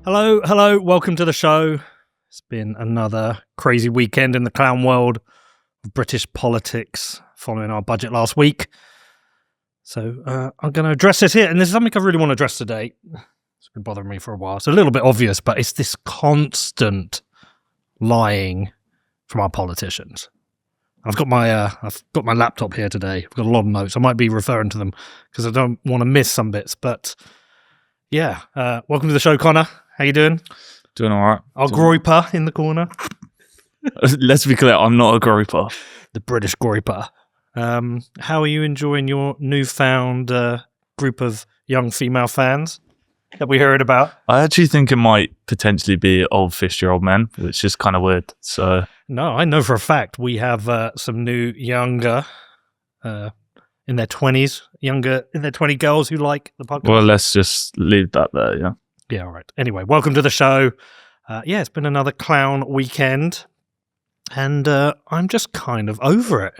Hello, welcome to the show. It's been another crazy weekend in the clown world of British politics following our budget last week. So I'm going to address this here, and this is something I really want to address today. It's been bothering me for a while. It's a little bit obvious, but it's this constant lying from our politicians. I've got my laptop here today. I've got a lot of notes. I might be referring to them because I don't want to miss some bits, but yeah. Welcome to the show, Connor. How you doing? Doing all right. Our groiper in the corner. Let's be clear, I'm not a groiper. The British groiper. How are you enjoying your newfound group of young female fans that we heard about? I actually think it might potentially be old 50-year-old men, which is kind of weird. So no, I know for a fact we have some new younger in their 20s, younger in their 20 girls who like the podcast. Well, let's just leave that there, yeah. Yeah, all right. Anyway, welcome to the show. It's been another clown weekend, and I'm just kind of over it.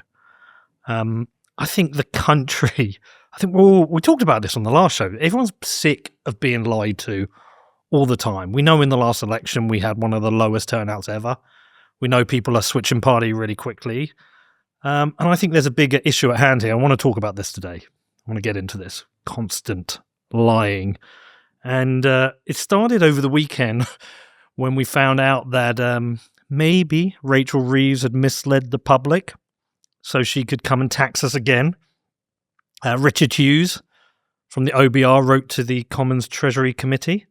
I think the country, we talked about this on the last show. Everyone's sick of being lied to all the time. We know in the last election we had one of the lowest turnouts ever. We know people are switching party really quickly. And I think there's a bigger issue at hand here. I want to talk about this today. I want to get into this constant lying. And it started over the weekend when we found out that maybe Rachel Reeves had misled the public so she could come and tax us again. Richard Hughes from the OBR wrote to the Commons Treasury Committee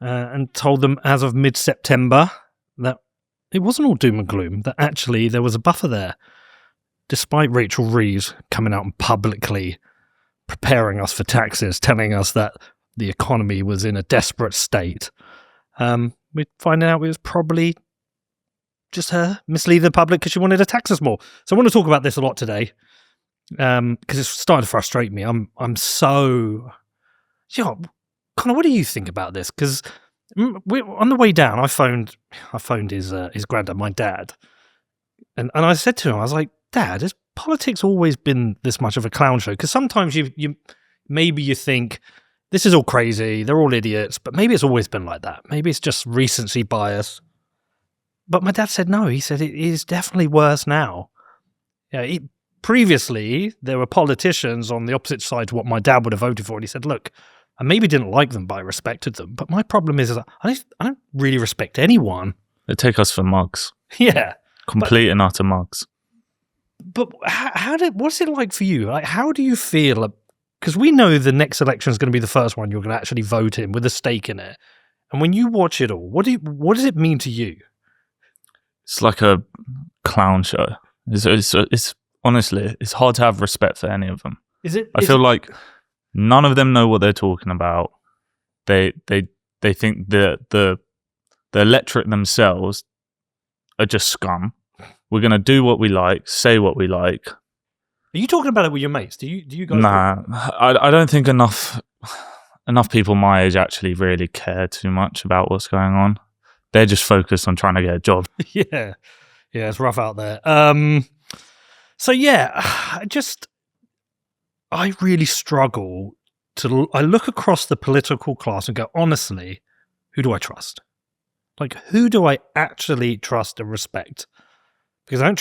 and told them as of mid-September that it wasn't all doom and gloom, that actually there was a buffer there, despite Rachel Reeves coming out and publicly preparing us for taxes, telling us that the economy was in a desperate state. We're finding out it was probably just her misleading the public because she wanted to tax us more. So I want to talk about this a lot today because it's starting to frustrate me. I'm so... Connor, what do you think about this? Because on the way down, I phoned his granddad, my dad, and I said to him, I was like, Dad, has politics always been this much of a clown show? Because sometimes you think, this is all crazy, they're all idiots, but maybe it's always been like that. Maybe it's just recency bias. But my dad said no. He said it is definitely worse now. Yeah, previously, there were politicians on the opposite side to what my dad would have voted for, and he said, look, I maybe didn't like them, but I respected them. But my problem is that I don't really respect anyone. They take us for mugs. Yeah. Complete and utter mugs. But what's it like for you? Like, how do you feel? Because we know the next election is going to be the first one you're going to actually vote in with a stake in it. And when you watch it all, what does it mean to you? It's like a clown show. It's honestly, it's hard to have respect for any of them. I feel like none of them know what they're talking about. They think the electorate themselves are just scum. We're going to do what we like, say what we like. Are you talking about it with your mates? Do you guys? Nah, I don't think enough people my age actually really care too much about what's going on. They're just focused on trying to get a job. Yeah, it's rough out there. So yeah, I really struggle I look across the political class and go, honestly, who do I trust? Like, who do I actually trust and respect? Because I don't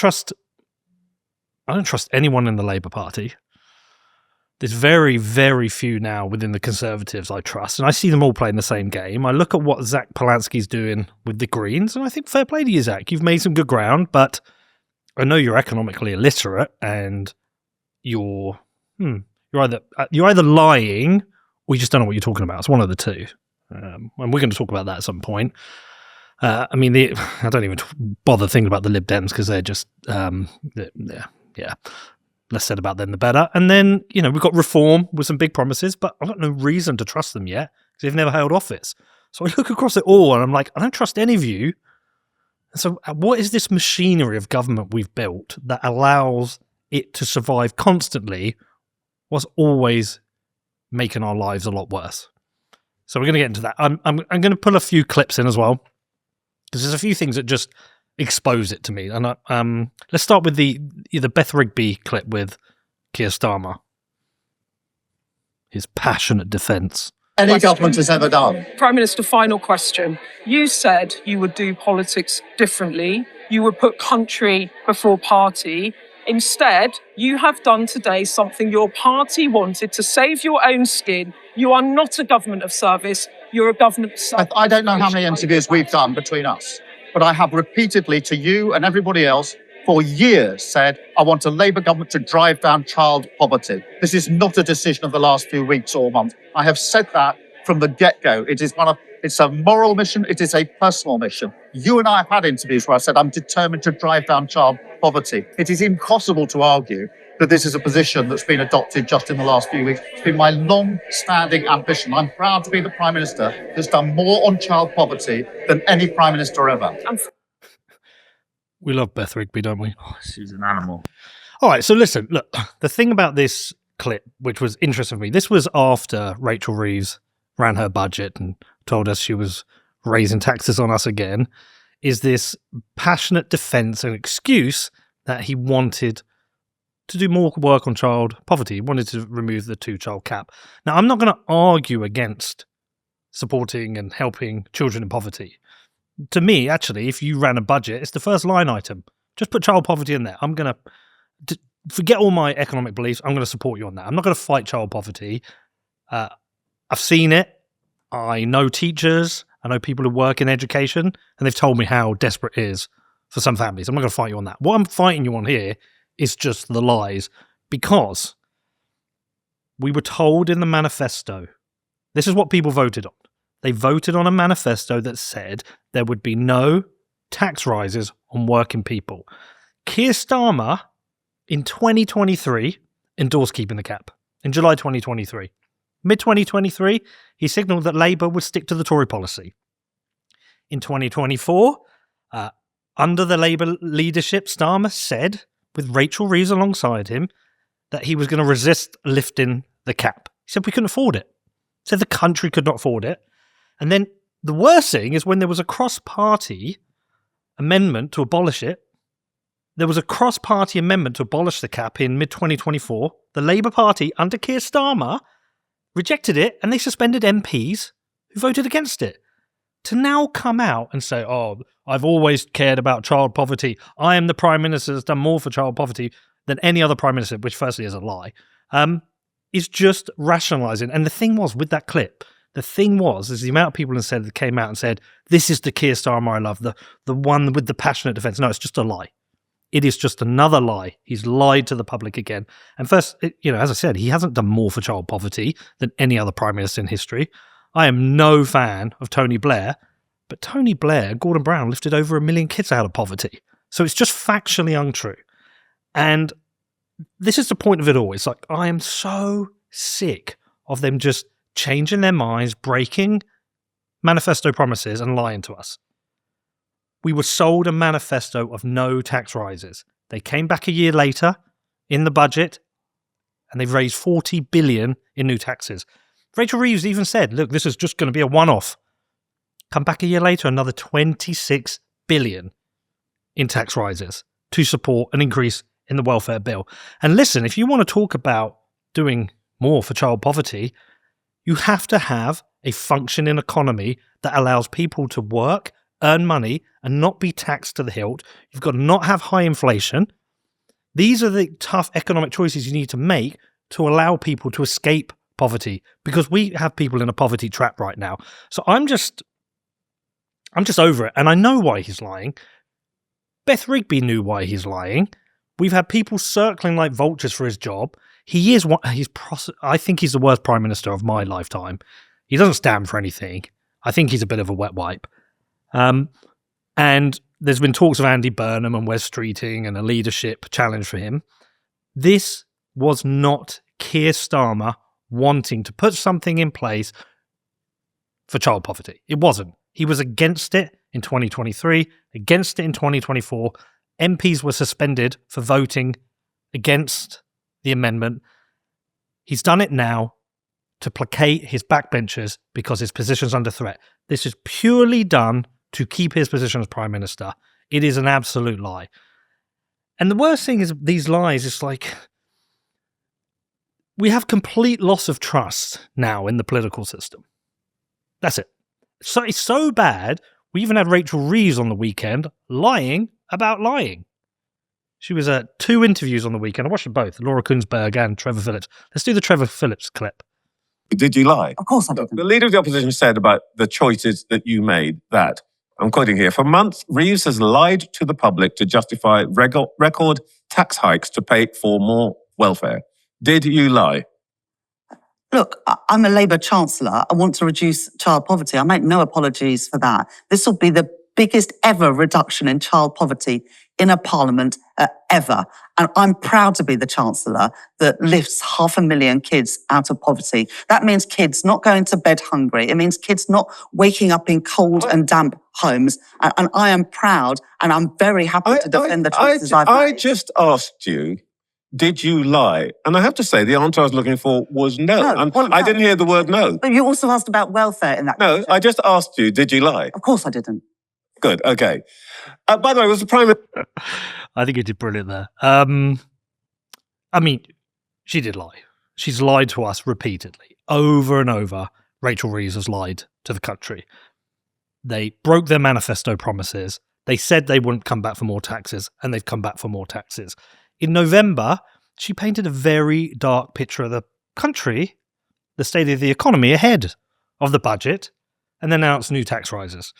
trust anyone in the Labour Party. There's very, very few now within the Conservatives I trust, and I see them all playing the same game. I look at what Zach Polanski's doing with the Greens, and I think fair play to you, Zach. You've made some good ground, but I know you're economically illiterate, and you're either lying or you just don't know what you're talking about. It's one of the two, and we're going to talk about that at some point. I don't even bother thinking about the Lib Dems because they're just, less said about them, the better. And then, we've got Reform with some big promises, but I've got no reason to trust them yet because they've never held office. So I look across it all and I'm like, I don't trust any of you. And so what is this machinery of government we've built that allows it to survive constantly whilst always making our lives a lot worse? So we're going to get into that. I'm going to put a few clips in as well, because there's a few things that just expose it to me. And let's start with the Beth Rigby clip with Keir Starmer. His passionate defence any government has ever done. Prime Minister, final question. You said you would do politics differently. You would put country before party. Instead, you have done today something your party wanted to save your own skin. You are not a government of service. You're a government of service. I don't know how many interviews we've done between us, but I have repeatedly to you and everybody else for years said, I want a Labour government to drive down child poverty. This is not a decision of the last few weeks or months. I have said that from the get-go. It's a moral mission. It is a personal mission. You and I have had interviews where I said, I'm determined to drive down child poverty. It is impossible to argue that this is a position that's been adopted just in the last few weeks. It's been my long-standing ambition. I'm proud to be the Prime Minister that's done more on child poverty than any Prime Minister ever. We love Beth Rigby, don't we? Oh, she's an animal. All right, so listen, look, the thing about this clip, which was interesting for me, this was after Rachel Reeves ran her budget and told us she was raising taxes on us again, is this passionate defence and excuse that he wanted to do more work on child poverty. He wanted to remove the 2-child cap. Now, I'm not going to argue against supporting and helping children in poverty. To me, actually, if you ran a budget, it's the first line item. Just put child poverty in there. I'm going to forget all my economic beliefs. I'm going to support you on that. I'm not going to fight child poverty. I've seen it. I know teachers. I know people who work in education, and they've told me how desperate it is for some families. I'm not going to fight you on that. What I'm fighting you on here is just the lies, because we were told in the manifesto, this is what people voted on. They voted on a manifesto that said there would be no tax rises on working people. Keir Starmer, in 2023, endorsed keeping the cap. In July 2023. Mid-2023, he signalled that Labour would stick to the Tory policy. In 2024, under the Labour leadership, Starmer said, with Rachel Reeves alongside him, that he was going to resist lifting the cap. He said we couldn't afford it. He said the country could not afford it. And then the worst thing is when there was a cross-party amendment to abolish it, there was a cross-party amendment to abolish the cap in mid-2024. The Labour Party, under Keir Starmer, rejected it, and they suspended MPs who voted against it. To now come out and say, oh, I've always cared about child poverty. I am the Prime Minister that's done more for child poverty than any other Prime Minister, which firstly is a lie, is just rationalising. And the thing was, with that clip, is the amount of people that came out and said, this is the Keir Starmer I love, the one with the passionate defence. No, it's just a lie. It is just another lie. He's lied to the public again. And first, as I said, he hasn't done more for child poverty than any other Prime Minister in history. I am no fan of Tony Blair, but Tony Blair, Gordon Brown, lifted over 1 million kids out of poverty. So it's just factually untrue. And this is the point of it all. It's like, I am so sick of them just changing their minds, breaking manifesto promises and lying to us. We were sold a manifesto of no tax rises. They came back a year later in the budget and they've raised 40 billion in new taxes. Rachel Reeves even said, look, this is just going to be a one-off. Come back a year later, another 26 billion in tax rises to support an increase in the welfare bill. And listen, if you want to talk about doing more for child poverty, you have to have a functioning economy that allows people to work, earn money, and not be taxed to the hilt. You've got to not have high inflation. These are the tough economic choices you need to make to allow people to escape poverty, because we have people in a poverty trap right now. So I'm just over it, and I know why he's lying. Beth Rigby knew why he's lying. We've had people circling like vultures for his job. I think he's the worst Prime Minister of my lifetime. He doesn't stand for anything. I think he's a bit of a wet wipe. And there's been talks of Andy Burnham and Wes Streeting and a leadership challenge for him. This was not Keir Starmer wanting to put something in place for child poverty. It wasn't. He was against it in 2023, against it in 2024. MPs were suspended for voting against the amendment. He's done it now to placate his backbenchers because his position's under threat. This is purely done to keep his position as Prime Minister. It is an absolute lie. And the worst thing is these lies, it's like, we have complete loss of trust now in the political system. That's it. So it's so bad, we even had Rachel Reeves on the weekend lying about lying. She was at 2 interviews on the weekend. I watched them both, Laura Kuenssberg and Trevor Phillips. Let's do the Trevor Phillips clip. Did you lie? Of course I didn't. The leader of the opposition said about the choices that you made that, I'm quoting here, for months, Reeves has lied to the public to justify record tax hikes to pay for more welfare. Did you lie? Look, I'm a Labour Chancellor. I want to reduce child poverty. I make no apologies for that. This will be the biggest ever reduction in child poverty in a parliament ever. And I'm proud to be the Chancellor that lifts 500,000 kids out of poverty. That means kids not going to bed hungry. It means kids not waking up in cold and damp homes. And I am proud and I'm very happy to defend the choices I've made. I just asked you, did you lie? And I have to say, the answer I was looking for was no. I didn't hear the word no. But you also asked about welfare in that question. I just asked you, did you lie? Of course I didn't. Good, okay. By the way, was the Prime Minister... I think you did brilliant there. I mean, she did lie. She's lied to us repeatedly. Over and over, Rachel Reeves has lied to the country. They broke their manifesto promises. They said they wouldn't come back for more taxes, and they've come back for more taxes. In November, she painted a very dark picture of the country, the state of the economy ahead of the budget, and then announced new tax rises.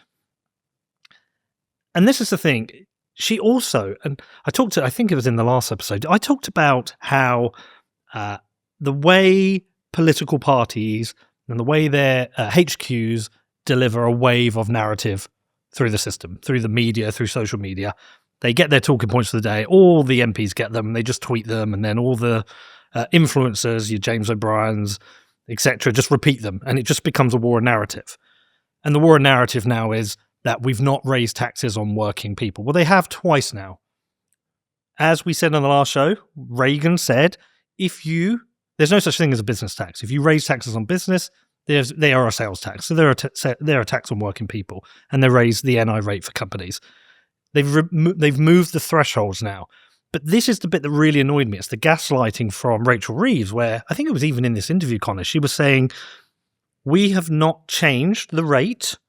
And this is the thing. She also, and I think it was in the last episode, I talked about how the way political parties and the way their HQs deliver a wave of narrative through the system, through the media, through social media. They get their talking points for the day. All the MPs get them. They just tweet them. And then all the influencers, your James O'Briens, etc., just repeat them. And it just becomes a war of narrative. And the war of narrative now is that we've not raised taxes on working people. Well, they have twice now. As we said on the last show, Reagan said, there's no such thing as a business tax. If you raise taxes on business, they are a sales tax. So they're a tax on working people. And they raise the NI rate for companies. They've moved the thresholds now. But this is the bit that really annoyed me. It's the gaslighting from Rachel Reeves, where I think it was even in this interview, Connor, she was saying, we have not changed the rate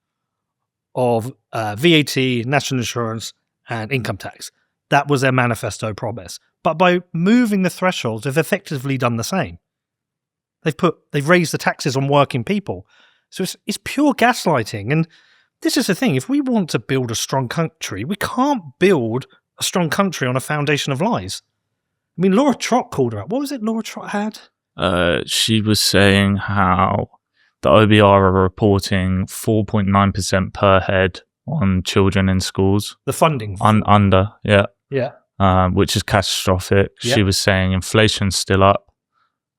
of VAT, national insurance, and income tax. That was their manifesto promise. But by moving the thresholds, they've effectively done the same. They've raised the taxes on working people. So it's pure gaslighting. And this is the thing. If we want to build a strong country, we can't build a strong country on a foundation of lies. I mean, Laura Trott called her out. What was it Laura Trott had? She was saying how the OBR are reporting 4.9% per head on children in schools. The funding. Under, yeah. Yeah. Which is catastrophic. Yep. She was saying inflation's still up.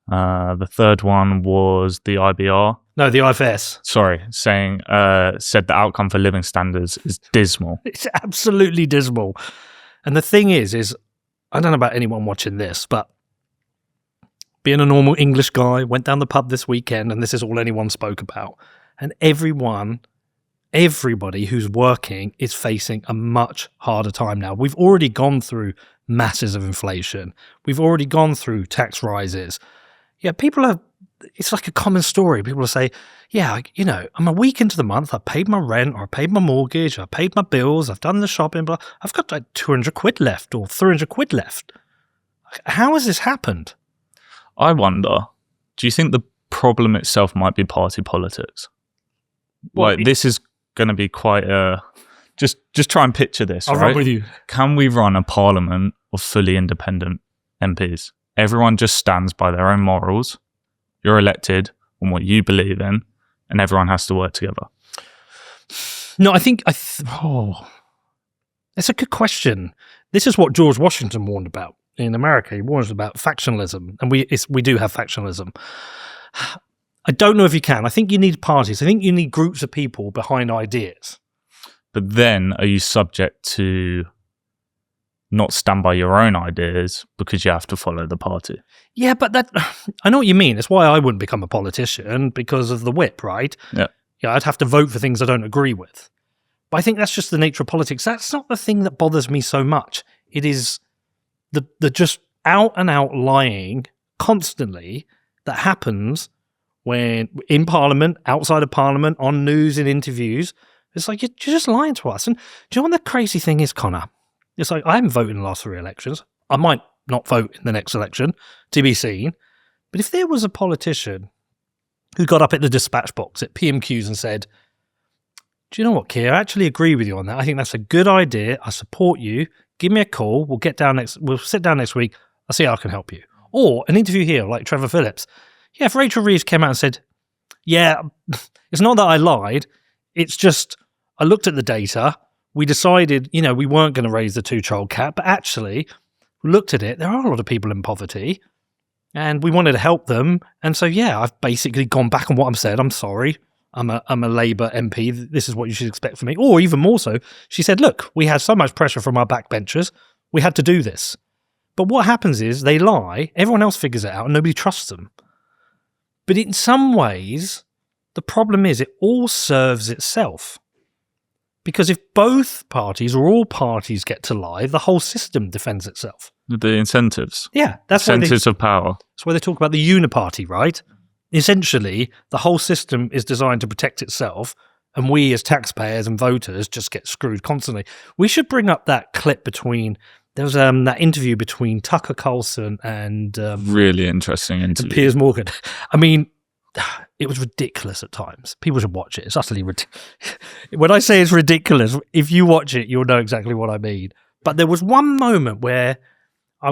The third one was the IBR. No, the IFS. Sorry, said the outcome for living standards is dismal. It's absolutely dismal. And the thing is I don't know about anyone watching this, but being a normal English guy, went down the pub this weekend, and this is all anyone spoke about. And everybody who's working is facing a much harder time now. We've already gone through masses of inflation. We've already gone through tax rises. Yeah, it's like a common story. People will say, yeah, I'm a week into the month. I paid my rent, or I paid my mortgage, or I paid my bills, I've done the shopping, but I've got like 200 quid left or 300 quid left. How has this happened? I wonder, do you think the problem itself might be party politics? Well, this is going to be quite a... Just try and picture this, I'll right? run with you. Can we run a parliament of fully independent MPs? Everyone just stands by their own morals. You're elected on what you believe in, and everyone has to work together. No, I think... it's a good question. This is what George Washington warned about. In America, he warns about factionalism, and we do have factionalism. I don't know if you can. I think you need parties. I think you need groups of people behind ideas. But then, are you subject to not stand by your own ideas because you have to follow the party? Yeah, but I know what you mean. It's why I wouldn't become a politician, because of the whip, right? Yeah. Yeah, I'd have to vote for things I don't agree with. But I think that's just the nature of politics. That's not the thing that bothers me so much. It is the just out and out lying constantly that happens when in Parliament, outside of Parliament, on news, in interviews. It's like, you're just lying to us. And do you know what the crazy thing is, Connor? It's like, I haven't voted in the last 3 elections. I might not vote in the next election, to be seen. But if there was a politician who got up at the dispatch box at PMQs and said, do you know what, Keir? I actually agree with you on that. I think that's a good idea. I support you. Give me a call. We'll sit down next week. I'll see how I can help you. Or an interview here, like Trevor Phillips. Yeah, if Rachel Reeves came out and said, yeah, it's not that I lied. It's just I looked at the data. We decided, we weren't going to raise the 2-child cap. But actually, we looked at it. There are a lot of people in poverty. And we wanted to help them. And so, yeah, I've basically gone back on what I've said. I'm sorry. I'm a Labour MP. This is what you should expect from me. Or even more so, she said, look, we had so much pressure from our backbenchers. We had to do this. But what happens is they lie. Everyone else figures it out and nobody trusts them. But in some ways, the problem is it all serves itself. Because if both parties or all parties get to lie, the whole system defends itself. The incentives. Yeah. That's incentives of power. That's why they talk about the uniparty, right? Essentially, the whole system is designed to protect itself, and we as taxpayers and voters just get screwed constantly. We should bring up that clip between... There was that interview between Tucker Carlson and... really interesting interview. Piers Morgan. I mean, it was ridiculous at times. People should watch it. It's utterly ridiculous. When I say it's ridiculous, if you watch it, you'll know exactly what I mean. But there was one moment where I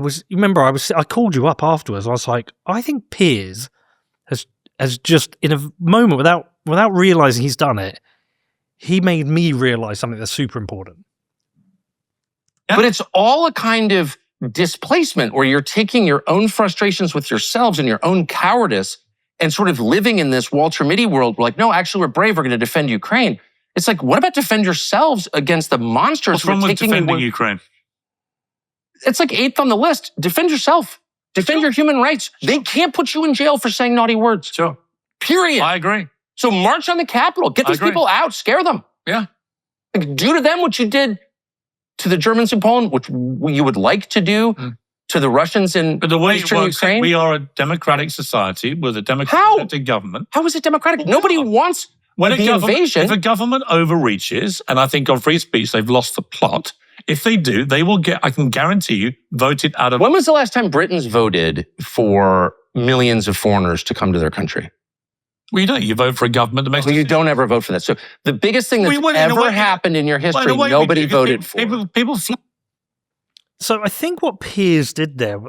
called you up afterwards. I was like, I think Piers has just, in a moment, without realising he's done it, he made me realise something that's super important. But it's all a kind of displacement where you're taking your own frustrations with yourselves and your own cowardice and sort of living in this Walter Mitty world. We're like, no, actually, we're brave. We're going to defend Ukraine. It's like, what about defend yourselves against the monsters? What's wrong with defending Ukraine? It's like 8th on the list. Defend yourself. Defend your human rights. They can't put you in jail for saying naughty words. Sure. Period. I agree. So march on the Capitol. Get these people out. Scare them. Yeah. Like, do to them what you did to the Germans in Poland, which you would like to do to the Russians in But the way it Eastern works, Ukraine. we are a democratic society with a democratic government. How is it democratic? Nobody wants the invasion. If a government overreaches, and I think on free speech they've lost the plot, if they do, they will get, I can guarantee you, voted out of... When was the last time Britons voted for millions of foreigners to come to their country? Well, you don't. You vote for a government that makes... Well, you don't ever vote for that. So the biggest thing that's ever happened in your history, nobody voted for. People So I think what Piers did there,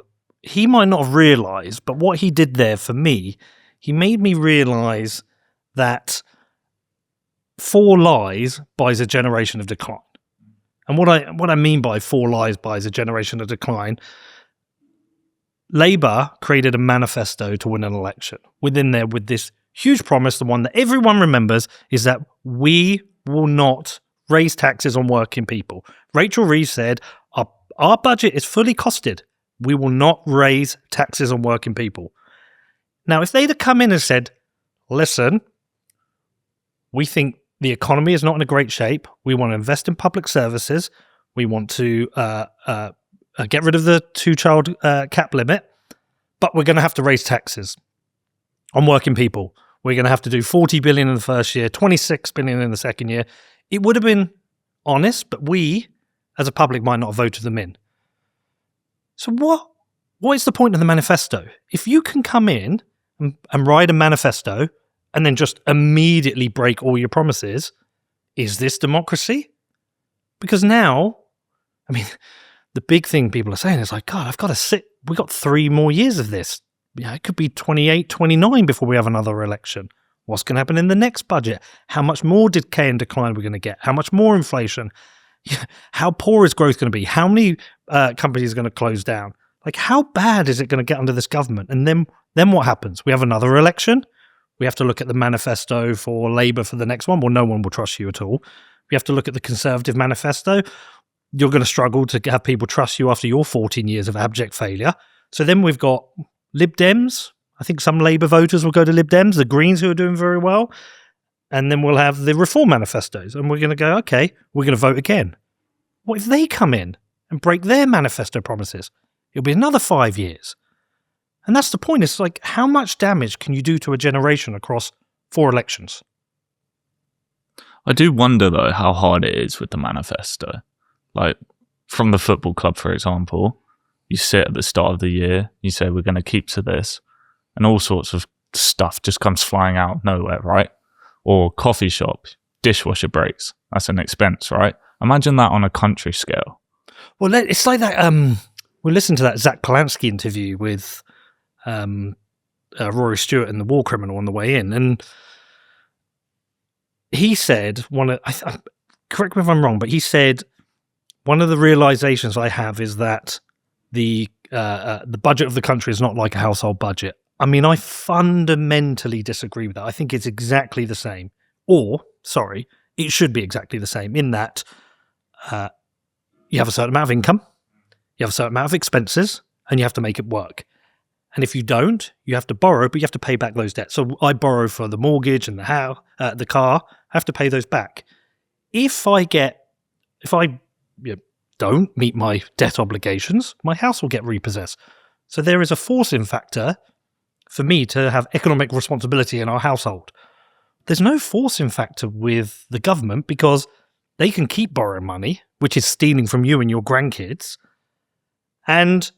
he might not have realised, but what he did there for me, he made me realise that 4 lies buys a generation of decline. And what I mean by 4 lies buys a generation of decline, Labour created a manifesto to win an election. Within there, with this huge promise, the one that everyone remembers, is that we will not raise taxes on working people. Rachel Reeves said, our budget is fully costed. We will not raise taxes on working people. Now, if they'd have come in and said, listen, we think the economy is not in a great shape. We want to invest in public services. We want to get rid of the 2-child cap limit, but we're going to have to raise taxes on working people. We're going to have to do 40 billion in the first year, 26 billion in the second year. It would have been honest, but we, as a public, might not have voted them in. So what is the point of the manifesto? If you can come in and write a manifesto and then just immediately break all your promises, is this democracy? Because now, I mean, the big thing people are saying is like, God, I've got to sit. We got 3 more years of this. Yeah, it could be 28, 29 before we have another election. What's going to happen in the next budget? How much more decay and decline we're going to get? How much more inflation? How poor is growth going to be? How many companies are going to close down? Like, how bad is it going to get under this government? And then what happens? We have another election. We have to look at the manifesto for Labour for the next one. Well, no one will trust you at all. We have to look at the Conservative manifesto. You're going to struggle to have people trust you after your 14 years of abject failure. So then we've got Lib Dems. I think some Labour voters will go to Lib Dems, the Greens who are doing very well. And then we'll have the Reform manifestos. And we're going to go, okay, we're going to vote again. What if they come in and break their manifesto promises? It'll be another 5 years. And that's the point. It's like, how much damage can you do to a generation across 4 elections? I do wonder, though, how hard it is with the manifesto. Like, from the football club, for example, you sit at the start of the year, you say, we're going to keep to this, and all sorts of stuff just comes flying out of nowhere, right? Or coffee shop, dishwasher breaks. That's an expense, right? Imagine that on a country scale. Well, it's like that. We listened to that Zach Polanski interview with Rory Stewart and the War Criminal on the way in, and he said correct me if I'm wrong, but he said one of the realizations I have is that the budget of the country is not like a household budget. I mean, I fundamentally disagree with that. I think it's exactly the same. It should be exactly the same in that you have a certain amount of income, you have a certain amount of expenses, and you have to make it work. And if you don't, you have to borrow, but you have to pay back those debts. So I borrow for the mortgage and the house, the car, I have to pay those back. If I don't meet my debt obligations, my house will get repossessed. So there is a forcing factor for me to have economic responsibility in our household. There's no forcing factor with the government because they can keep borrowing money, which is stealing from you and your grandkids. And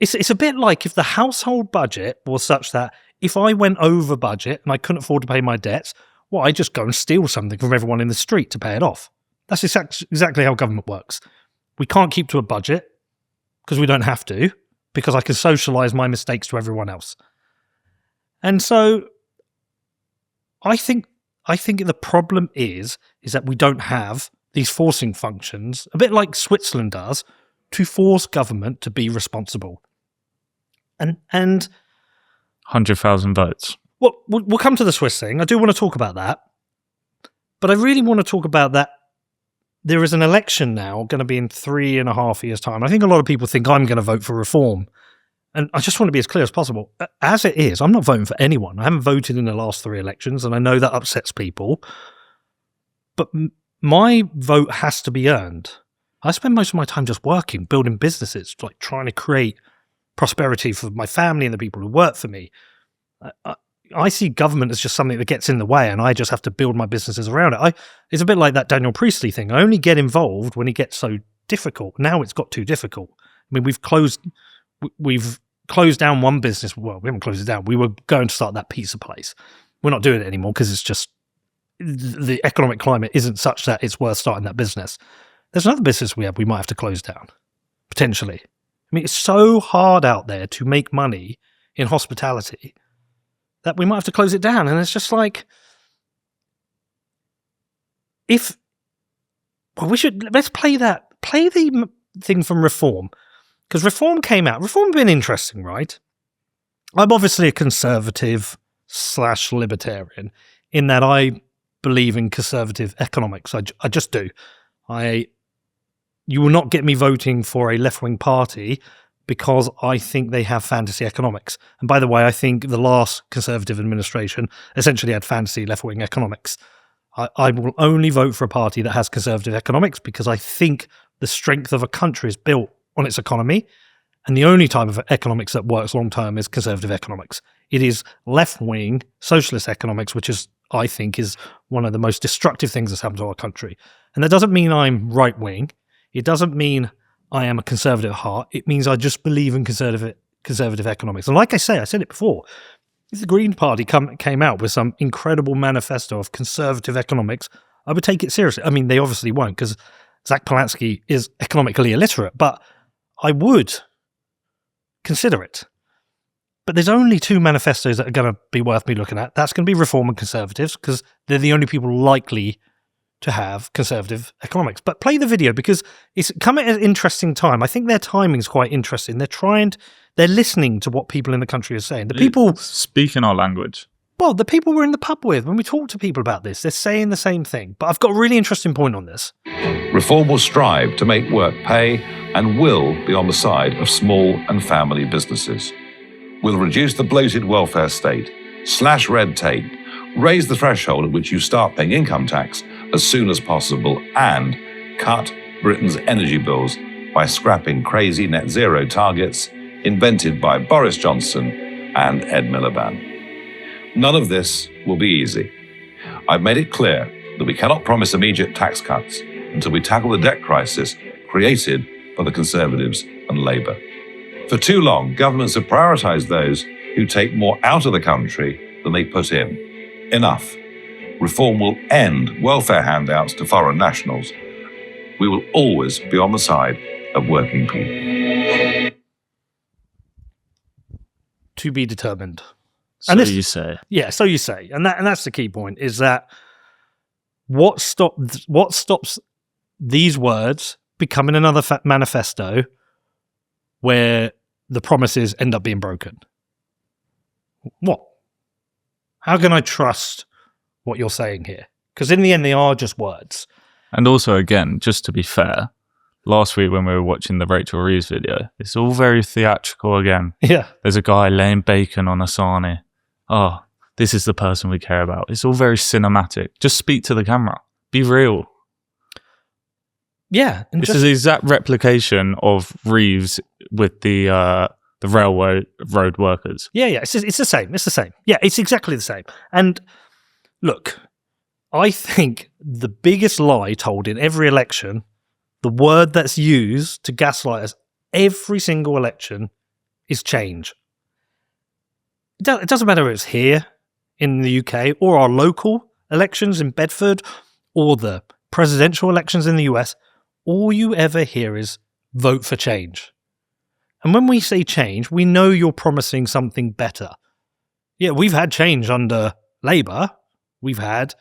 it's a bit like if the household budget was such that if I went over budget and I couldn't afford to pay my debts, well, I just go and steal something from everyone in the street to pay it off. That's exactly how government works. We can't keep to a budget because we don't have to, because I can socialise my mistakes to everyone else. And so I think the problem is that we don't have these forcing functions, a bit like Switzerland does, to force government to be responsible. And 100,000 votes. Well, we'll come to the Swiss thing. I do want to talk about that. But I really want to talk about that. There is an election now going to be in 3.5 years' time. I think a lot of people think I'm going to vote for reform. And I just want to be as clear as possible. As it is, I'm not voting for anyone. I haven't voted in the last 3 elections, and I know that upsets people. But my vote has to be earned. I spend most of my time just working, building businesses, like trying to create prosperity for my family and the people who work for me. I see government as just something that gets in the way, and I just have to build my businesses around it. It's a bit like that Daniel Priestley thing. I only get involved when it gets so difficult. Now it's got too difficult. I mean, we've closed down one business. Well, we haven't closed it down. We were going to start that pizza place. We're not doing it anymore because it's just the economic climate isn't such that it's worth starting that business. There's another business we might have to close down, potentially. I mean, it's so hard out there to make money in hospitality that we might have to close it down. And it's just like, let's play the thing from Reform. Because Reform came out. Reform has been interesting, right? I'm obviously a conservative/libertarian in that I believe in conservative economics. I just do. You will not get me voting for a left-wing party because I think they have fantasy economics. And by the way, I think the last Conservative administration essentially had fantasy left-wing economics. I will only vote for a party that has conservative economics because I think the strength of a country is built on its economy. And the only type of economics that works long-term is conservative economics. It is left-wing socialist economics, which I think is one of the most destructive things that's happened to our country. And that doesn't mean I'm right-wing. It doesn't mean I am a conservative at heart. It means I just believe in conservative economics. And like I said it before, if the Green Party came out with some incredible manifesto of conservative economics, I would take it seriously. I mean, they obviously won't because Zach Polanski is economically illiterate, but I would consider it. But there's only 2 manifestos that are going to be worth me looking at. That's going to be Reform and Conservatives because they're the only people likely to have conservative economics. But play the video because it's come at an interesting time. I think their timing's quite interesting. They're listening to what people in the country are saying. The people speaking our language. Well, the people we're in the pub with, when we talk to people about this, they're saying the same thing. But I've got a really interesting point on this. Reform will strive to make work pay and will be on the side of small and family businesses. We'll reduce the bloated welfare state, slash red tape, raise the threshold at which you start paying income tax as soon as possible, and cut Britain's energy bills by scrapping crazy net zero targets, invented by Boris Johnson and Ed Miliband. None of this will be easy. I've made it clear that we cannot promise immediate tax cuts until we tackle the debt crisis created by the Conservatives and Labour. For too long, governments have prioritised those who take more out of the country than they put in. Enough. Reform will end welfare handouts to foreign nationals. We will always be on the side of working people. To be determined. So you say. Yeah, so you say. And that's the key point, is that what stops these words becoming another manifesto where the promises end up being broken? What? How can I trust what you're saying here? Because in the end, they are just words. And also, again, just to be fair, last week when we were watching the Rachel Reeves video, it's all very theatrical again. Yeah. There's a guy laying bacon on a sarnie. Oh, this is the person we care about. It's all very cinematic. Just speak to the camera. Be real. Yeah. This is the exact replication of Reeves with the railroad workers. Yeah. It's the same. It's the same. Yeah, it's exactly the same. And look, I think the biggest lie told in every election, the word that's used to gaslight us every single election, is change. It doesn't matter if it's here in the UK or our local elections in Bedford or the presidential elections in the US. All you ever hear is vote for change. And when we say change, we know you're promising something better. Yeah, we've had change under Labour. We've had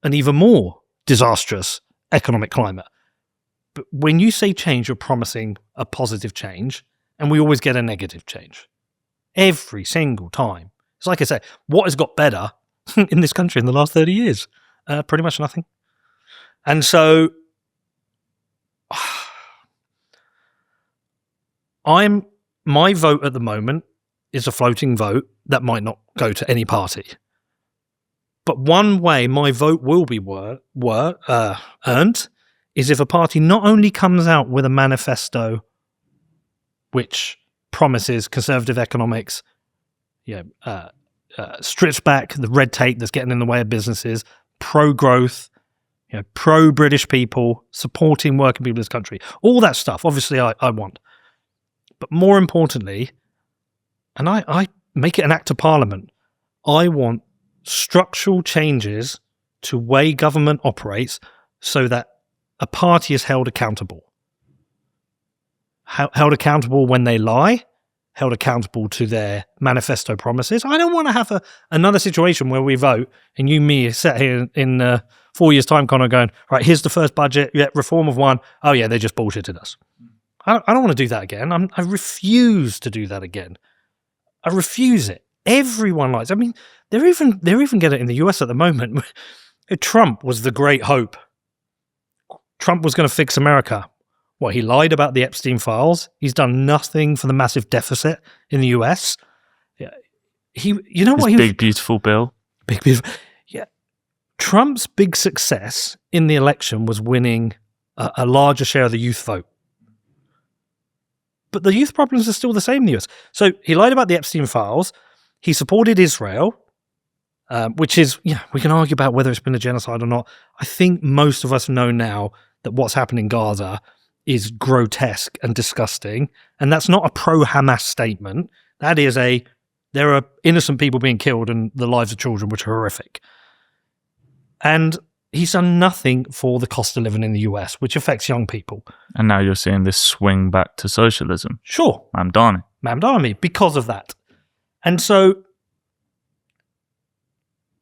an even more disastrous economic climate. But when you say change, you're promising a positive change, and we always get a negative change. Every single time. It's like I say, what has got better in this country in the last 30 years? Pretty much nothing. And so my vote at the moment is a floating vote that might not go to any party. But one way my vote will be earned is if a party not only comes out with a manifesto which promises conservative economics, strips back the red tape that's getting in the way of businesses, pro-growth, pro-British people, supporting working people in this country. All that stuff, obviously, I want. But more importantly, and I make it an act of parliament, I want structural changes to the way government operates so that a party is held accountable. Held accountable when they lie, held accountable to their manifesto promises. I don't want to have another situation where we vote and me sat here in 4 years' time, Connor, going, right, here's the first budget, reform of one. Oh yeah, they just bullshitted us. I don't want to do that again. I refuse to do that again. I refuse it. Everyone lies. I mean, they're even getting it in the US at the moment. Trump was the great hope. Trump was going to fix America. What, he lied about the Epstein files. He's done nothing for the massive deficit in the US. Big beautiful bill. Big beautiful. Yeah. Trump's big success in the election was winning a larger share of the youth vote. But the youth problems are still the same in the US. So he lied about the Epstein files. He supported Israel, which is, we can argue about whether it's been a genocide or not. I think most of us know now that what's happened in Gaza is grotesque and disgusting. And that's not a pro-Hamas statement. That is there are innocent people being killed and the lives of children, which are horrific. And he's done nothing for the cost of living in the US, which affects young people. And now you're seeing this swing back to socialism. Sure. Mamdani, because of that. And so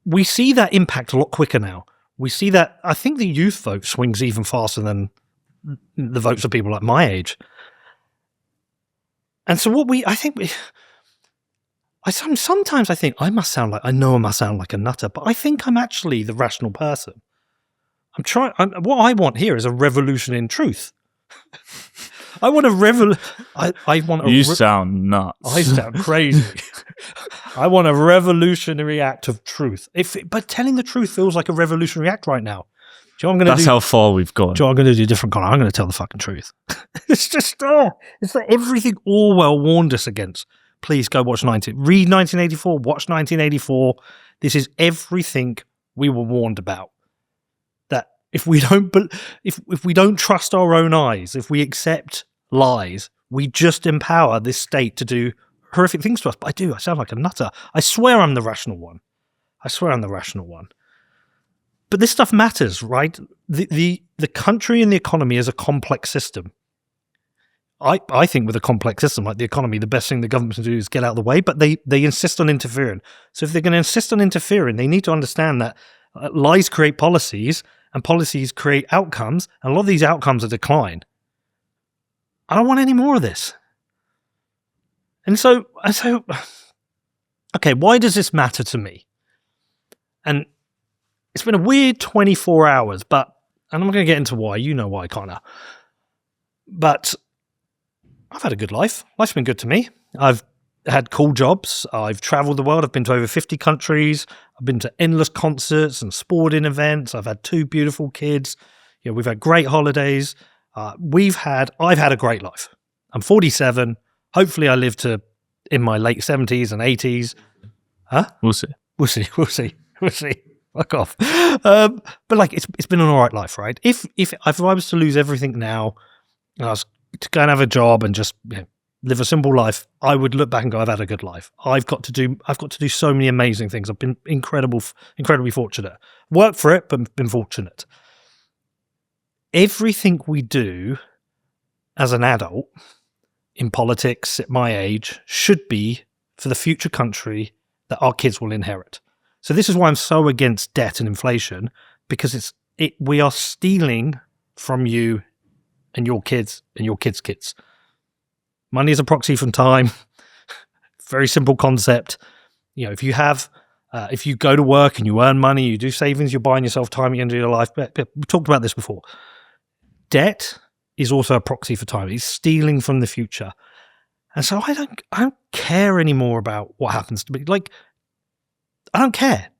we see that impact a lot quicker now. We see that, I think the youth vote swings even faster than the votes of people like my age. And so sometimes I think I must sound like a nutter, but I think I'm actually the rational person. What I want here is a revolution in truth. I want a You sound nuts. I sound crazy. I want a revolutionary act of truth. But telling the truth feels like a revolutionary act right now. Do you know what I'm going to do? That's how far we've gone. Do you know what I'm going to do different, Connor? I'm going to tell the fucking truth. It's just, it's like everything Orwell warned us against. Please go watch read 1984, watch 1984. This is everything we were warned about. That if we don't trust our own eyes, if we accept lies, we just empower this state to do horrific things to us. But I sound like a nutter. I swear I'm the rational one. But this stuff matters, right? The country and the economy is a complex system. I think with a complex system like the economy, the best thing the government can do is get out of the way, but they insist on interfering. So if they're going to insist on interfering, they need to understand that lies create policies and policies create outcomes, and a lot of these outcomes are decline. I don't want any more of this. And so, okay, why does this matter to me? And it's been a weird 24 hours, and I'm not going to get into why. You know why, Connor. But I've had a good life. Life's been good to me. I've had cool jobs. I've traveled the world. I've been to over 50 countries. I've been to endless concerts and sporting events. I've had 2 beautiful kids. We've had great holidays. I've had a great life. I'm 47. Hopefully I live to in my late 70s and 80s. Huh? We'll see. Fuck off. But like, it's been an all right life, right? If I was to lose everything now, and I was to go and have a job and just live a simple life, I would look back and go, I've had a good life. I've got to do so many amazing things. I've been incredibly fortunate. Worked for it, but been fortunate. Everything we do as an adult in politics at my age should be for the future country that our kids will inherit. So this is why I'm so against debt and inflation, because we are stealing from you and your kids and your kids' kids. Money is a proxy from time. Very simple concept. If you go to work and you earn money, you do savings, you're buying yourself time at the end of your life. We talked about this before. Debt is also a proxy for time. It's stealing from the future. And so I don't care anymore about what happens to me. Like, I don't care.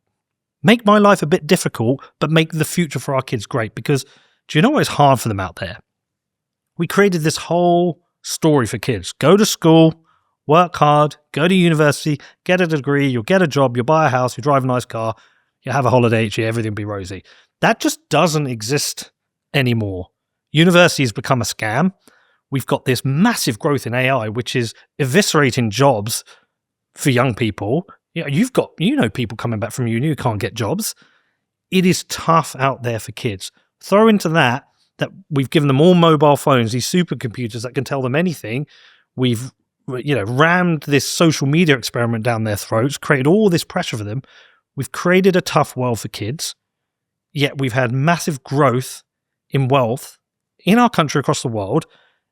Make my life a bit difficult, but make the future for our kids great. Because do you know what is hard for them out there? We created this whole story for kids. Go to school, work hard, go to university, get a degree, you'll get a job, you'll buy a house, you drive a nice car, you have a holiday each year, everything will be rosy. That just doesn't exist anymore. University has become a scam. We've got this massive growth in AI, which is eviscerating jobs for young people. You've got, people coming back from uni who can't get jobs. It is tough out there for kids. Throw into that we've given them all mobile phones, these supercomputers that can tell them anything. We've, rammed this social media experiment down their throats, created all this pressure for them. We've created a tough world for kids, yet we've had massive growth in wealth in our country across the world,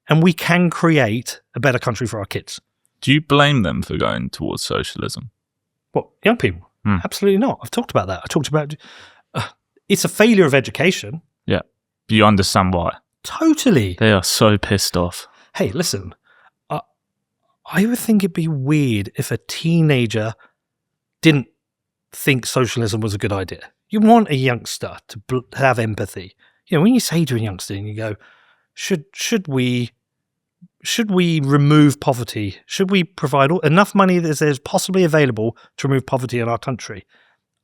and we can create a better country for our kids. Do you blame them for going towards socialism? What, young people? Absolutely not. I've talked about that. I talked about it's a failure of education. Yeah. Do you understand why? Totally. They are so pissed off. Hey, listen, I would think it'd be weird if a teenager didn't think socialism was a good idea. You want a youngster to have empathy. When you say to a youngster and you go, should we remove poverty? Should we provide enough money that there's possibly available to remove poverty in our country?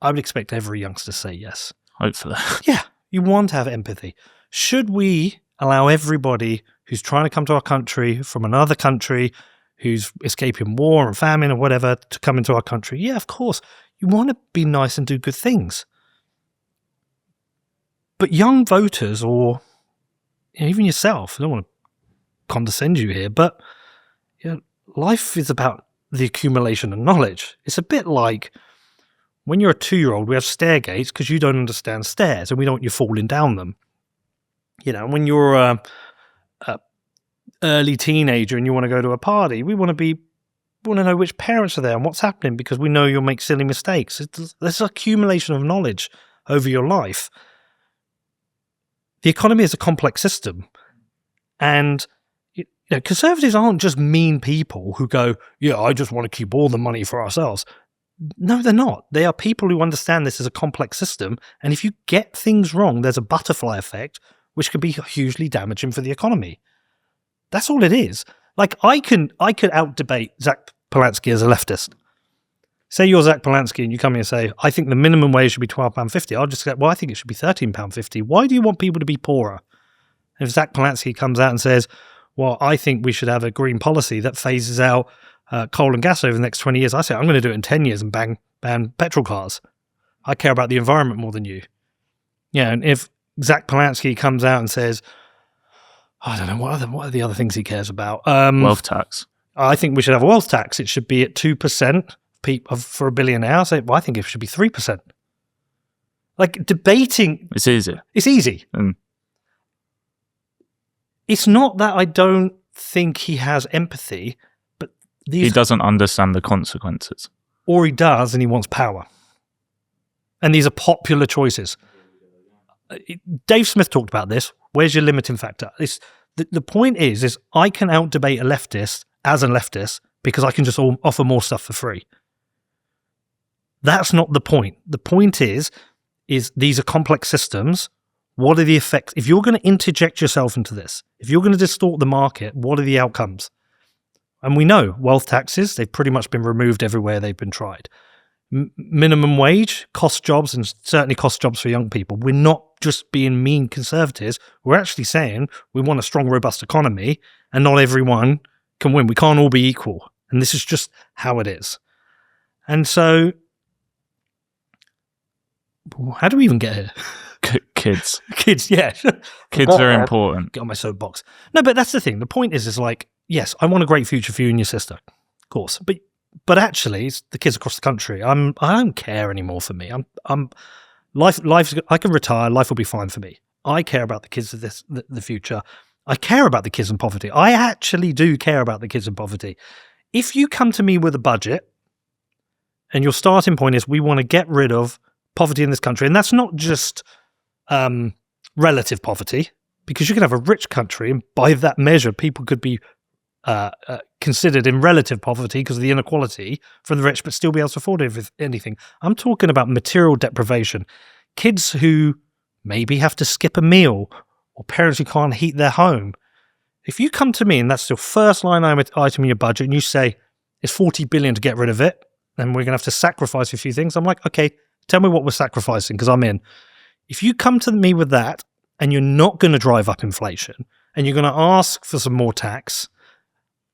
I would expect every youngster to say yes. Hopefully. Yeah, you want to have empathy. Should we allow everybody who's trying to come to our country from another country, who's escaping war and famine or whatever, to come into our country? Yeah, of course. You want to be nice and do good things. But young voters, or even yourself, I don't want to condescend you here, but life is about the accumulation of knowledge. It's a bit like when you're a 2-year-old, we have stair gates because you don't understand stairs and we don't want you falling down them. When you're a early teenager and you want to go to a party, we want to know which parents are there and what's happening because we know you'll make silly mistakes. There's an accumulation of knowledge over your life. The economy is a complex system, and conservatives aren't just mean people who go, I just want to keep all the money for ourselves. No, they're not. They are people who understand this as a complex system. And if you get things wrong, there's a butterfly effect, which can be hugely damaging for the economy. That's all it is. Like, I could out-debate Zach Polanski as a leftist. Say you're Zach Polanski and you come here and say, I think the minimum wage should be £12.50. I'll just say, well, I think it should be £13.50. Why do you want people to be poorer? And if Zach Polanski comes out and says, well, I think we should have a green policy that phases out coal and gas over the next 20 years. I say, I'm going to do it in 10 years and ban petrol cars. I care about the environment more than you. Yeah, and if Zach Polanski comes out and says, I don't know, what are the other things he cares about? Wealth tax. I think we should have a wealth tax. It should be at 2% for a billionaire. I say, well, I think it should be 3%. Like, debating... It's easy. It's easy. It's not that I don't think he has empathy, but he doesn't understand the consequences. Or he does, and he wants power. And these are popular choices. Dave Smith talked about this. Where's your limiting factor? The point is I can out-debate a leftist as a leftist because I can just offer more stuff for free. That's not the point. The point is these are complex systems. What are the effects? If you're going to interject yourself into this, if you're going to distort the market, what are the outcomes? And we know wealth taxes, they've pretty much been removed everywhere they've been tried. Minimum wage costs jobs, and certainly costs jobs for young people. We're not just being mean conservatives. We're actually saying we want a strong, robust economy, and not everyone can win. We can't all be equal. And this is just how it is. And so, how do we even get here? Kids. Kids, yeah. Kids are important. Get on my soapbox. No, but that's the thing. The point is like, yes, I want a great future for you and your sister, of course. But actually, it's the kids across the country. I don't care anymore for me. Life's. I can retire. Life will be fine for me. I care about the kids of the future. I care about the kids in poverty. I actually do care about the kids in poverty. If you come to me with a budget, and your starting point is we want to get rid of poverty in this country, and that's not just relative poverty, because you can have a rich country, and by that measure, people could be considered in relative poverty because of the inequality from the rich, but still be able to afford anything. I'm talking about material deprivation. Kids who maybe have to skip a meal, or parents who can't heat their home. If you come to me and that's your first line item in your budget, and you say it's 40 billion to get rid of it, and we're going to have to sacrifice a few things, I'm like, okay, tell me what we're sacrificing, because I'm in. If you come to me with that, and you're not going to drive up inflation, and you're going to ask for some more tax,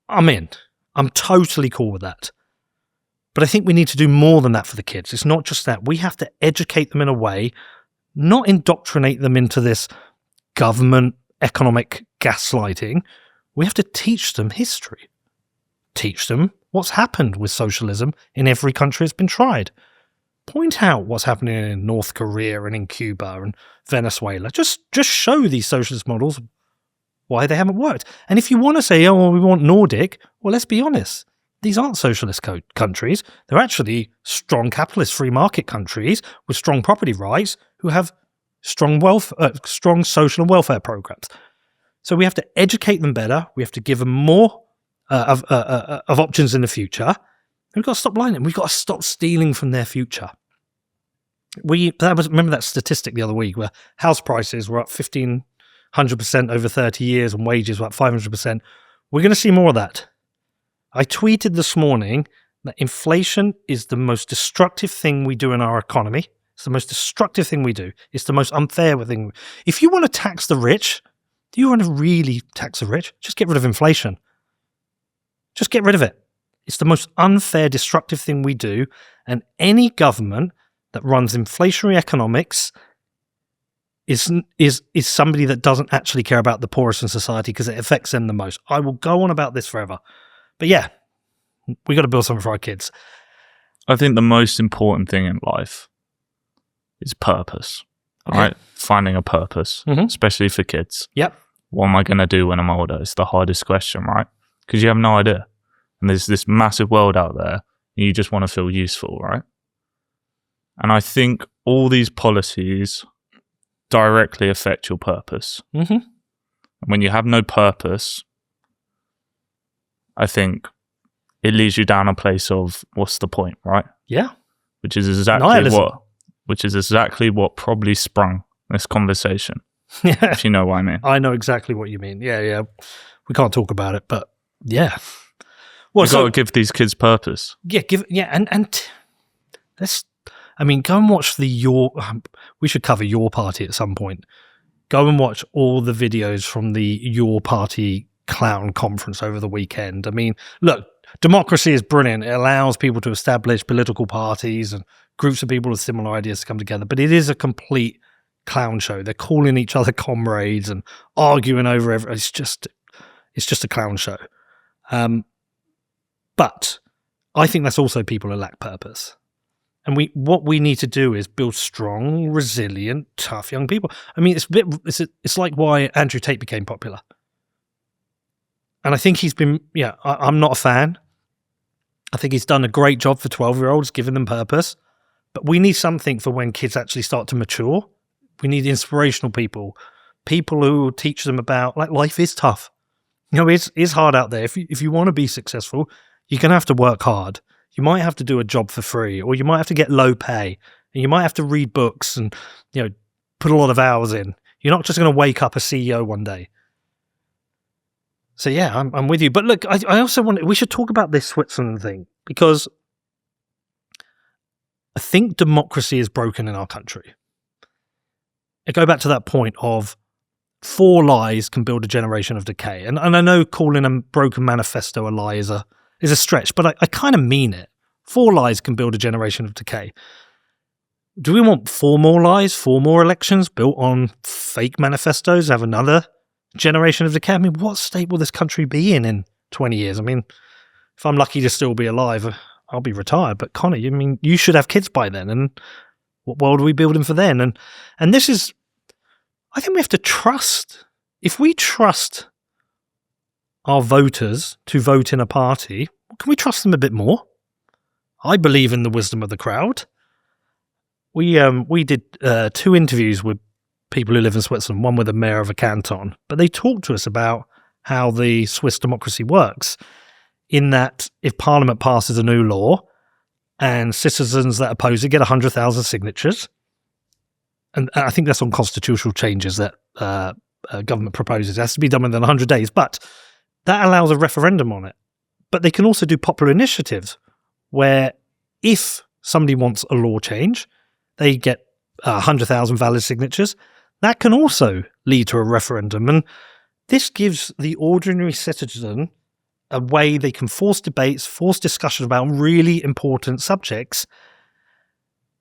I'm in. I'm totally cool with that. But I think we need to do more than that for the kids. It's not just that. We have to educate them in a way, not indoctrinate them into this government economic gaslighting. We have to teach them history. Teach them what's happened with socialism in every country that's been tried. Point out what's happening in North Korea and in Cuba and Venezuela. Just show these socialist models why they haven't worked. And if you want to say, oh, well, we want Nordic, well, let's be honest. These aren't socialist countries. They're actually strong capitalist free market countries with strong property rights who have strong social and welfare programs. So we have to educate them better. We have to give them more of options in the future. We've got to stop lying to them. We've got to stop stealing from their future. Remember that statistic the other week where house prices were up 1,500% over 30 years and wages were up 500%. We're going to see more of that. I tweeted this morning that inflation is the most destructive thing we do in our economy. It's the most destructive thing we do. It's the most unfair thing. If you want to tax the rich, do you want to really tax the rich? Just get rid of inflation. Just get rid of it. It's the most unfair, destructive thing we do. And any government that runs inflationary economics is somebody that doesn't actually care about the poorest in society because it affects them the most. I will go on about this forever. But yeah, we got to build something for our kids. I think the most important thing in life is purpose, right? Finding a purpose, especially for kids. Yep. What am I going to do when I'm older? It's the hardest question, right? Because you have no idea. And there's this massive world out there, and you just want to feel useful, right? And I think all these policies directly affect your purpose. Mm-hmm. And when you have no purpose, I think it leads you down a place of what's the point, right? Yeah. Which is exactly what probably sprung this conversation. Yeah. If you know what I mean. I know exactly what you mean. Yeah. We can't talk about it, but yeah. Well, You've got to give these kids purpose. Yeah, and let's. I mean, go and watch we should cover Your Party at some point. Go and watch all the videos from the Your Party clown conference over the weekend. I mean, look, democracy is brilliant. It allows people to establish political parties and groups of people with similar ideas to come together, but it is a complete clown show. They're calling each other comrades and arguing over everything. It's just a clown show. But I think that's also people who lack purpose. And what we need to do is build strong, resilient, tough young people. I mean, it's like why Andrew Tate became popular. And I think he's been, I'm not a fan. I think he's done a great job for 12-year-olds, giving them purpose. But we need something for when kids actually start to mature. We need inspirational people who teach them about, like, life is tough. It's hard out there. If you want to be successful, you're going to have to work hard. You might have to do a job for free, or you might have to get low pay, and you might have to read books and, put a lot of hours in. You're not just going to wake up a CEO one day. So yeah, I'm with you. But look, I also we should talk about this Switzerland thing, because I think democracy is broken in our country. I go back to that point of 4 lies can build a generation of decay. And I know calling a broken manifesto a lie is a stretch, but I kind of mean it. 4 lies can build a generation of decay. Do we want 4 more lies, 4 more elections built on fake manifestos, have another generation of decay? I mean, what state will this country be in 20 years? I mean, if I'm lucky to still be alive, I'll be retired. But Connor, you should have kids by then. And what world are we building for then? And this is, I think we have to trust. If we trust our voters to vote in a party, can we trust them a bit more? I believe in the wisdom of the crowd. We did 2 interviews with people who live in Switzerland, one with the mayor of a canton, but they talked to us about how the Swiss democracy works, in that if Parliament passes a new law and citizens that oppose it get 100,000 signatures, and I think that's on constitutional changes that government proposes. It has to be done within 100 days, but that allows a referendum on it. But they can also do popular initiatives where if somebody wants a law change, they get 100,000 valid signatures. That can also lead to a referendum. And this gives the ordinary citizen a way they can force debates, force discussion about really important subjects.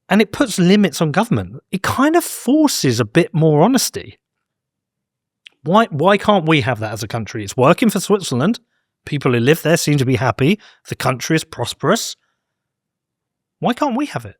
And it puts limits on government. It kind of forces a bit more honesty. Why can't we have that as a country? It's working for Switzerland. People who live there seem to be happy. The country is prosperous. Why can't we have it?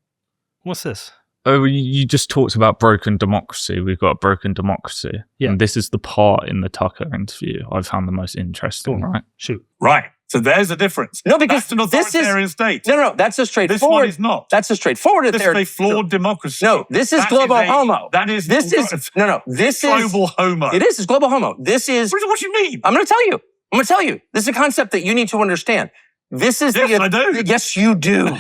What's this? Oh, you just talked about broken democracy. We've got a broken democracy. Yeah. And this is the part in the Tucker interview I found the most interesting, right? Shoot. Right. So there's a difference. No, because that's an authoritarian state. No, that's a straightforward. This one is not. That's a straightforward. This is a flawed democracy. No, this is global homo. This is global homo. It is. It's global homo. This is. What do you mean? I'm going to tell you. This is a concept that you need to understand. This is I do. Yes, you do.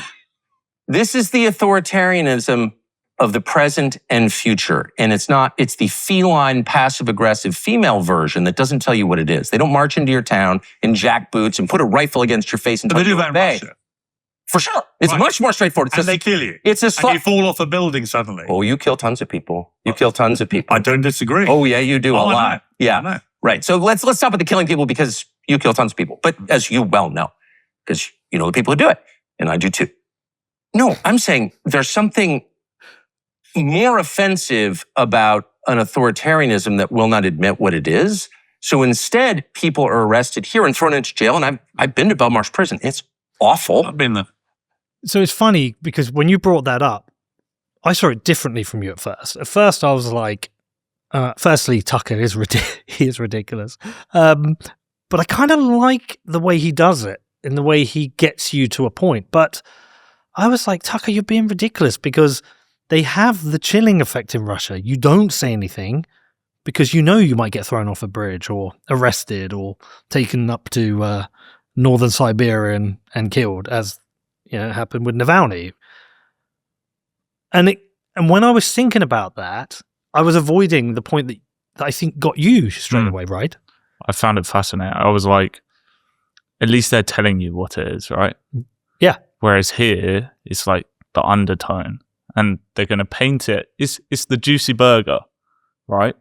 This is the authoritarianism of the present and future. And it's the feline, passive-aggressive female version that doesn't tell you what it is. They don't march into your town in jackboots and put a rifle against your face and tell you to obey. For sure. It's much more straightforward. And they kill you. And you fall off a building suddenly. Oh, you kill tons of people. You kill tons of people. I don't disagree. Oh, yeah, you do a lot. I know. Yeah. I know. Right. So let's stop with the killing people, because you kill tons of people. But as you well know, because you know the people who do it, and I do too. No, I'm saying there's something more offensive about an authoritarianism that will not admit what it is. So instead, people are arrested here and thrown into jail. And I've been to Belmarsh prison. It's awful. I've been there. So it's funny, because when you brought that up, I saw it differently from you at first. At first, I was like, firstly, Tucker is he is ridiculous. But I kind of like the way he does it, and the way he gets you to a point. But I was like, Tucker, you're being ridiculous, because they have the chilling effect in Russia. You don't say anything because you know you might get thrown off a bridge or arrested or taken up to northern Siberia and killed, as happened with Navalny. And when I was thinking about that, I was avoiding the point that I think got you straight away, right? I found it fascinating. I was like, at least they're telling you what it is, right? Yeah. Whereas here, it's like the undertone, and they're going to paint it. It's the juicy burger, right?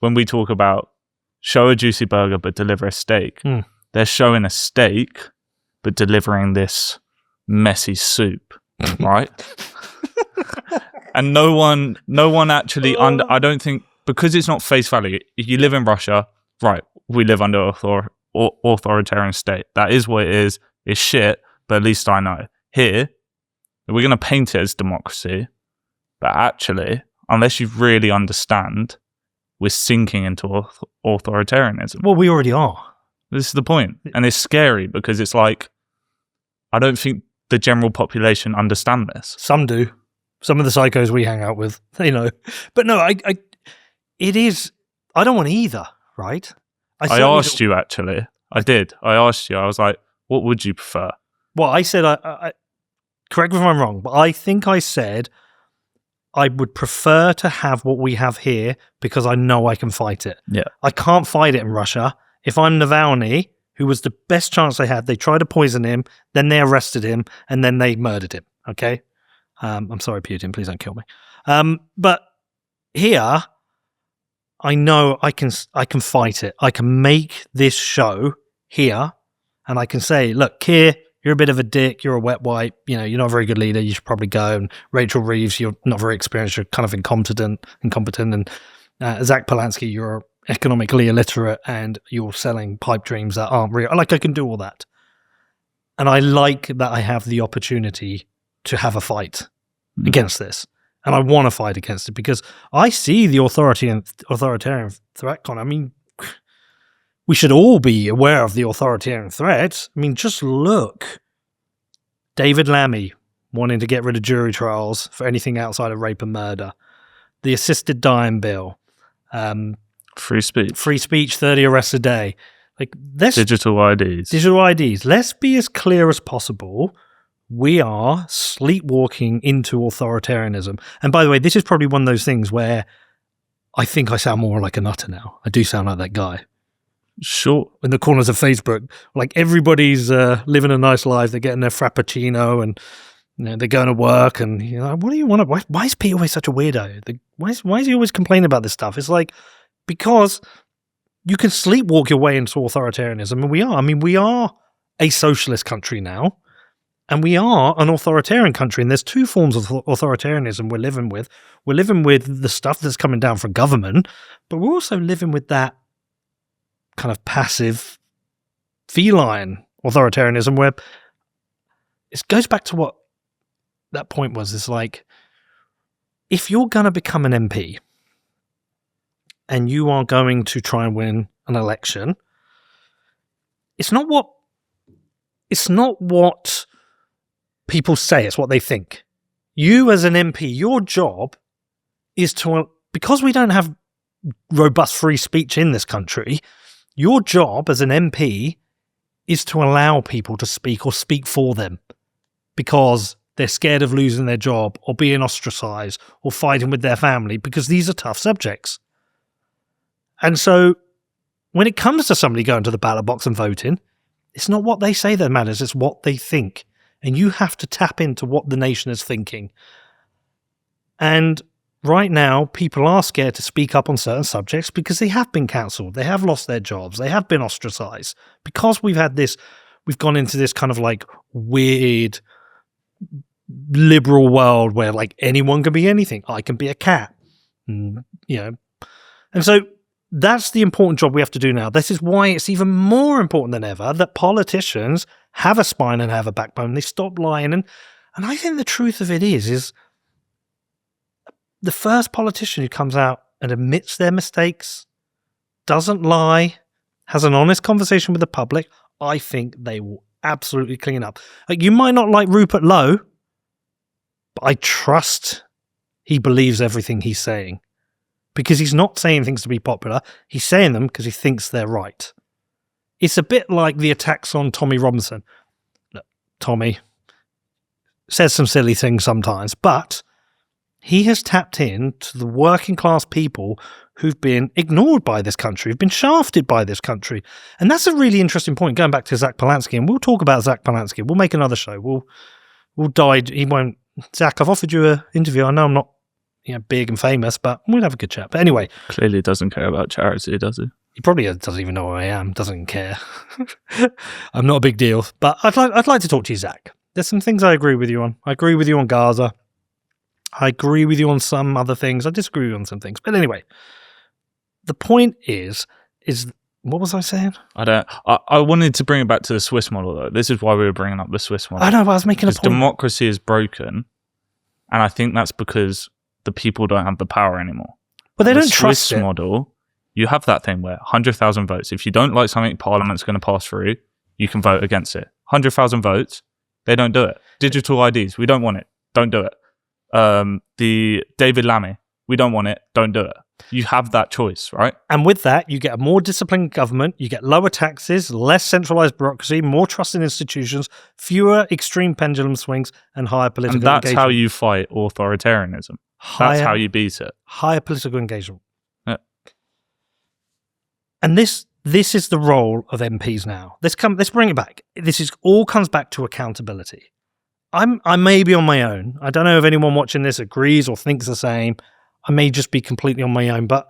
When we talk about show a juicy burger but deliver a steak, they're showing a steak but delivering this messy soup, right? And no one actually I don't think, because it's not face value. If you live in Russia, right, we live under authoritarian state. That is what it is. It's shit, but at least I know. Here, we're going to paint it as democracy, but actually, unless you really understand, we're sinking into authoritarianism. Well, we already are. This is the point. And it's scary because it's like, I don't think the general population understand this. Some do. Some of the psychos we hang out with, But no, it is, I don't want either, right? I asked you, actually. I did. I asked you. I was like, what would you prefer? Well, I said, I correct me if I'm wrong, but I think I said I would prefer to have what we have here because I know I can fight it. Yeah. I can't fight it in Russia. If I'm Navalny, who was the best chance they had, they tried to poison him, then they arrested him, and then they murdered him, okay? I'm sorry, Putin, please don't kill me. But here, I know I can fight it. I can make this show here, and I can say, look, Keir, you're a bit of a dick, you're a wet wipe, you're not a very good leader, you should probably go. And Rachel Reeves, you're not very experienced, you're kind of incompetent. And Zach Polanski, you're economically illiterate, and you're selling pipe dreams that aren't real. Like, I can do all that. And I like that I have the opportunity to have a fight against this. And I want to fight against it because I see the authoritarian threat. I mean, we should all be aware of the authoritarian threats. I mean, just look. David Lammy wanting to get rid of jury trials for anything outside of rape and murder. The assisted dying bill. Free speech. 30 arrests a day. Like, digital IDs. Let's be as clear as possible. We are sleepwalking into authoritarianism. And by the way, this is probably one of those things where I think I sound more like a nutter now. I do sound like that guy. Sure. In the corners of Facebook, like everybody's living a nice life. They're getting their frappuccino and they're going to work. And what do you want to? Why is Pete always such a weirdo? Why is he always complaining about this stuff? It's like, because you can sleepwalk your way into authoritarianism, and we are. I mean, we are a socialist country now. And we are an authoritarian country, and there's two forms of authoritarianism we're living with. We're living with the stuff that's coming down from government, but we're also living with that kind of passive feline authoritarianism where it goes back to what that point was. It's like, if you're going to become an MP and you are going to try and win an election, it's not what people say, it's what they think. You as an MP, your job is to, because we don't have robust free speech in this country, your job as an MP is to allow people to speak or speak for them because they're scared of losing their job or being ostracized or fighting with their family, because these are tough subjects. And so when it comes to somebody going to the ballot box and voting, it's not what they say that matters, it's what they think. And you have to tap into what the nation is thinking. And right now, people are scared to speak up on certain subjects because they have been cancelled. They have lost their jobs. They have been ostracized. Because we've gone into this kind of like weird liberal world where like anyone can be anything. I can be a cat. And so that's the important job we have to do now. This is why it's even more important than ever that politicians have a spine and have a backbone. They stop lying. And I think the truth of it is the first politician who comes out and admits their mistakes, doesn't lie, has an honest conversation with the public, I think they will absolutely clean up. Like, you might not like Rupert Lowe, but I trust he believes everything he's saying. Because he's not saying things to be popular. He's saying them because he thinks they're right. it's a bit like the attacks on Tommy Robinson. Look, Tommy says some silly things sometimes, but he has tapped into the working class people who've been ignored by this country, who've been shafted by this country. And that's a really interesting point, going back to Zach Polanski. And we'll talk about Zach Polanski. We'll make another show. We'll dive. He won't. Zach, I've offered you an interview. I know I'm not big and famous, but we'll have a good chat. But anyway. Clearly doesn't care about charity, does he? He probably doesn't even know who I am, doesn't care. I'm not a big deal. But I'd like to talk to you, Zach. There's some things I agree with you on. I agree with you on Gaza. I agree with you on some other things. I disagree with you on some things. But anyway, the point is what was I saying? I wanted to bring it back to the Swiss model, though. This is why we were bringing up the Swiss model. I know, but I was making a point. Democracy is broken, and I think that's because the people don't have the power anymore. But they don't trust the Swiss model, you have that thing where 100,000 votes. If you don't like something Parliament's going to pass through, you can vote against it. 100,000 votes, they don't do it. Digital IDs, we don't want it. Don't do it. The David Lammy, we don't want it. Don't do it. You have that choice, right? And with that, you get a more disciplined government, you get lower taxes, less centralized bureaucracy, more trust in institutions, fewer extreme pendulum swings, and higher political engagement. And that's how you fight authoritarianism. That's how you beat it. Higher political engagement. Yeah. And this is the role of MPs now. Let's bring it back. All comes back to accountability. I may be on my own. I don't know if anyone watching this agrees or thinks the same. I may just be completely on my own, but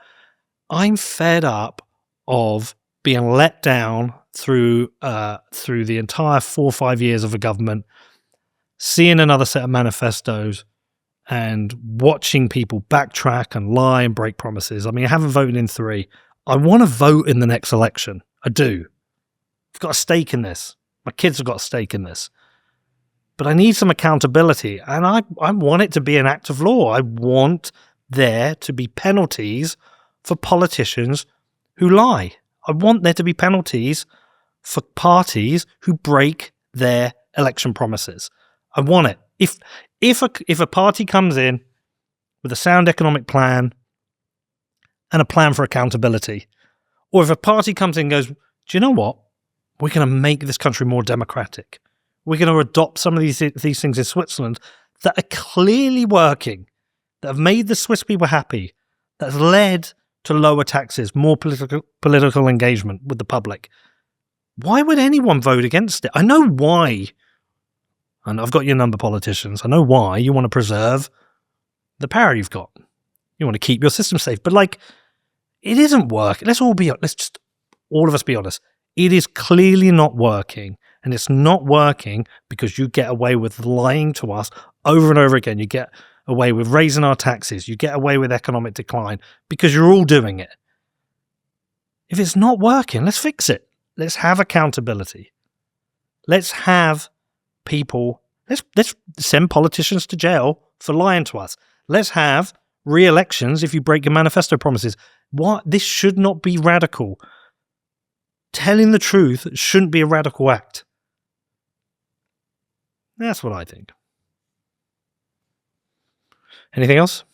I'm fed up of being let down through the entire 4 or 5 years of a government, seeing another set of manifestos and watching people backtrack and lie and break promises. I mean, I haven't voted in 3. I want to vote in the next election. I do. I've got a stake in this. My kids have got a stake in this. But I need some accountability, and I want it to be an act of law. I want there to be penalties for politicians who lie. I want there to be penalties for parties who break their election promises. I want it. If a party comes in with a sound economic plan and a plan for accountability, or if a party comes in and goes, do you know what? We're going to make this country more democratic. We're going to adopt some of these things in Switzerland that are clearly working, that have made the Swiss people happy, that has led to lower taxes, more political engagement with the public. Why would anyone vote against it? I know why. And I've got your number, politicians. I know why you want to preserve the power you've got. You want to keep your system safe. But it isn't working. Let's just all of us be honest. It is clearly not working. And it's not working because you get away with lying to us over and over again. You get away with raising our taxes. You get away with economic decline because you're all doing it. If it's not working, let's fix it. Let's have accountability. Let's have people, let's send politicians to jail for lying to us. Let's have re-elections if you break your manifesto promises. This should not be radical. Telling the truth shouldn't be a radical act. That's what I think. Anything else?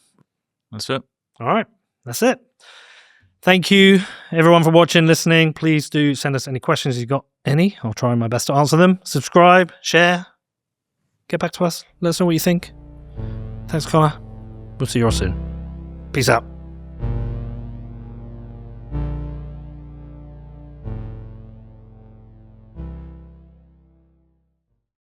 That's it. All right. That's it. Thank you, everyone, for watching, listening. Please do send us any questions if you've got any. I'll try my best to answer them. Subscribe, share, get back to us. Let us know what you think. Thanks, Connor. We'll see you all soon. Peace out.